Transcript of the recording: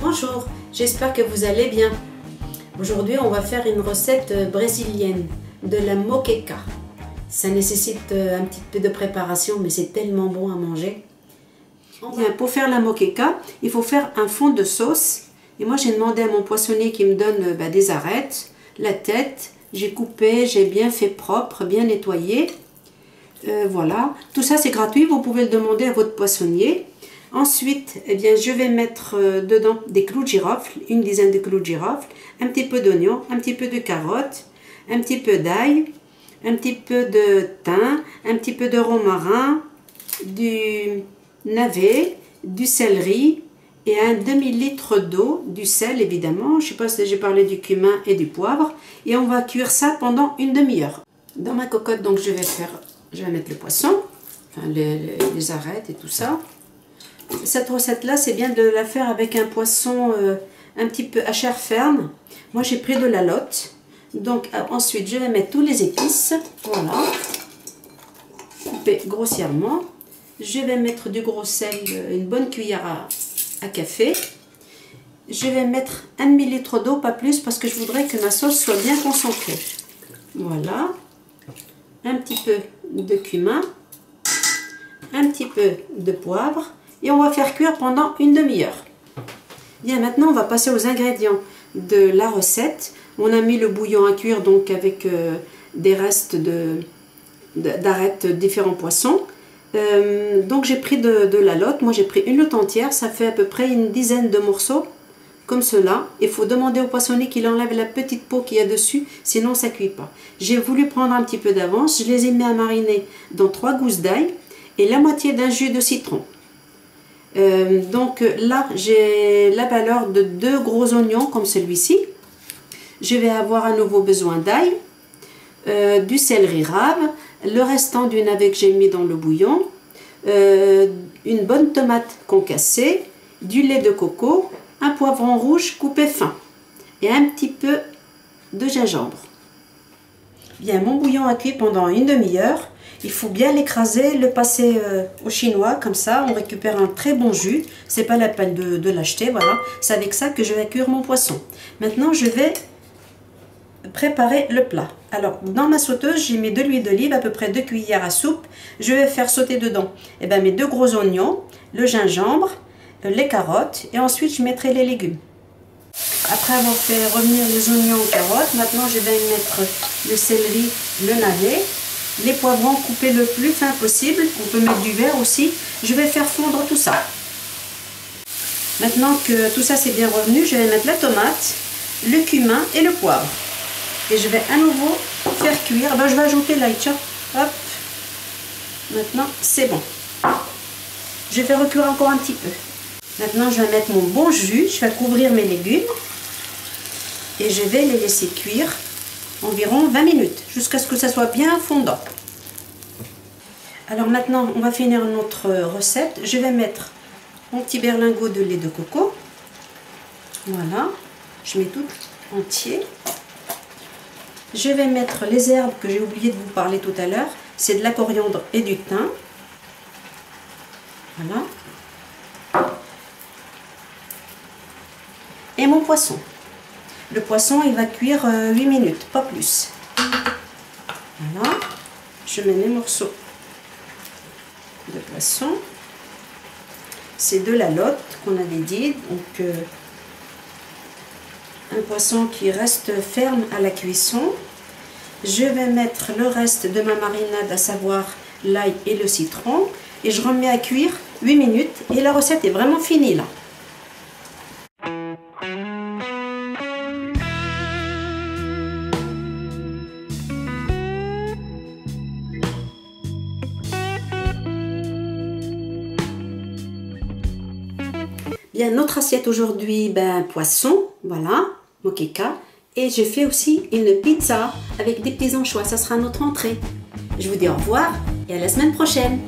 Bonjour, j'espère que vous allez bien. Aujourd'hui, on va faire une recette brésilienne de la moqueca. Ça nécessite un petit peu de préparation, mais c'est tellement bon à manger. Bien, pour faire la moqueca, il faut faire un fond de sauce. Et moi, j'ai demandé à mon poissonnier qui me donne des arêtes, la tête. J'ai coupé, j'ai bien fait propre, bien nettoyé. Voilà, tout ça c'est gratuit, vous pouvez le demander à votre poissonnier. Ensuite, eh bien, je vais mettre dedans des clous de girofle, une dizaine de clous de girofle, un petit peu d'oignon, un petit peu de carottes, un petit peu d'ail, un petit peu de thym, un petit peu de romarin, du navet, du céleri et un demi-litre d'eau, du sel évidemment, je ne sais pas si j'ai parlé du cumin et du poivre, et on va cuire ça pendant une demi-heure. Dans ma cocotte, donc je vais mettre le poisson, enfin les arêtes et tout ça. Cette recette-là, c'est bien de la faire avec un poisson un petit peu à chair ferme. Moi, j'ai pris de la lotte. Donc, ensuite, je vais mettre tous les épices. Voilà. Couper grossièrement. Je vais mettre du gros sel, une bonne cuillère à café. Je vais mettre un demi-litre d'eau, pas plus, parce que je voudrais que ma sauce soit bien concentrée. Voilà. Un petit peu de cumin. Un petit peu de poivre. Et on va faire cuire pendant une demi-heure. Bien, maintenant on va passer aux ingrédients de la recette. On a mis le bouillon à cuire donc avec des restes d'arêtes de différents poissons. Donc j'ai pris de la lotte. Moi j'ai pris une lotte entière. Ça fait à peu près une dizaine de morceaux comme cela. Il faut demander au poissonnier qu'il enlève la petite peau qu'il y a dessus, sinon ça ne cuit pas. J'ai voulu prendre un petit peu d'avance. Je les ai mis à mariner dans 3 gousses d'ail et la moitié d'un jus de citron. Donc là j'ai la valeur de 2 gros oignons comme celui-ci. Je vais avoir à nouveau besoin d'ail, du céleri rave, le restant du navet que j'ai mis dans le bouillon, une bonne tomate concassée, du lait de coco, un poivron rouge coupé fin et un petit peu de gingembre. Bien, mon bouillon a cuit pendant une demi-heure. Il faut bien l'écraser, le passer au chinois, comme ça on récupère un très bon jus. C'est pas la peine de l'acheter, voilà. C'est avec ça que je vais cuire mon poisson. Maintenant je vais préparer le plat. Alors dans ma sauteuse j'ai mis de l'huile d'olive, à peu près 2 cuillères à soupe. Je vais faire sauter dedans mes 2 gros oignons, le gingembre, les carottes et ensuite je mettrai les légumes. Après avoir fait revenir les oignons aux carottes, maintenant je vais mettre le céleri, le navet. Les poivrons coupés le plus fin possible, on peut mettre du vert aussi. Je vais faire fondre tout ça. Maintenant que tout ça c'est bien revenu, je vais mettre la tomate, le cumin et le poivre. Et je vais à nouveau faire cuire. Je vais ajouter l'ail. Hop. Maintenant c'est bon. Je vais recuire encore un petit peu. Maintenant je vais mettre mon bon jus, je vais couvrir mes légumes. Et je vais les laisser cuire environ 20 minutes, jusqu'à ce que ça soit bien fondant. Alors maintenant, on va finir notre recette. Je vais mettre mon petit berlingot de lait de coco. Voilà, je mets tout entier. Je vais mettre les herbes que j'ai oublié de vous parler tout à l'heure. C'est de la coriandre et du thym. Voilà. Et mon poisson. Le poisson, il va cuire 8 minutes, pas plus. Voilà. Je mets mes morceaux de poisson. C'est de la lotte qu'on avait dit. Donc, un poisson qui reste ferme à la cuisson. Je vais mettre le reste de ma marinade, à savoir l'ail et le citron. Et je remets à cuire 8 minutes. Et la recette est vraiment finie là. Bien, notre assiette aujourd'hui, poisson, voilà, moqueca. Et j'ai fait aussi une pizza avec des petits anchois, ça sera notre entrée. Je vous dis au revoir et à la semaine prochaine.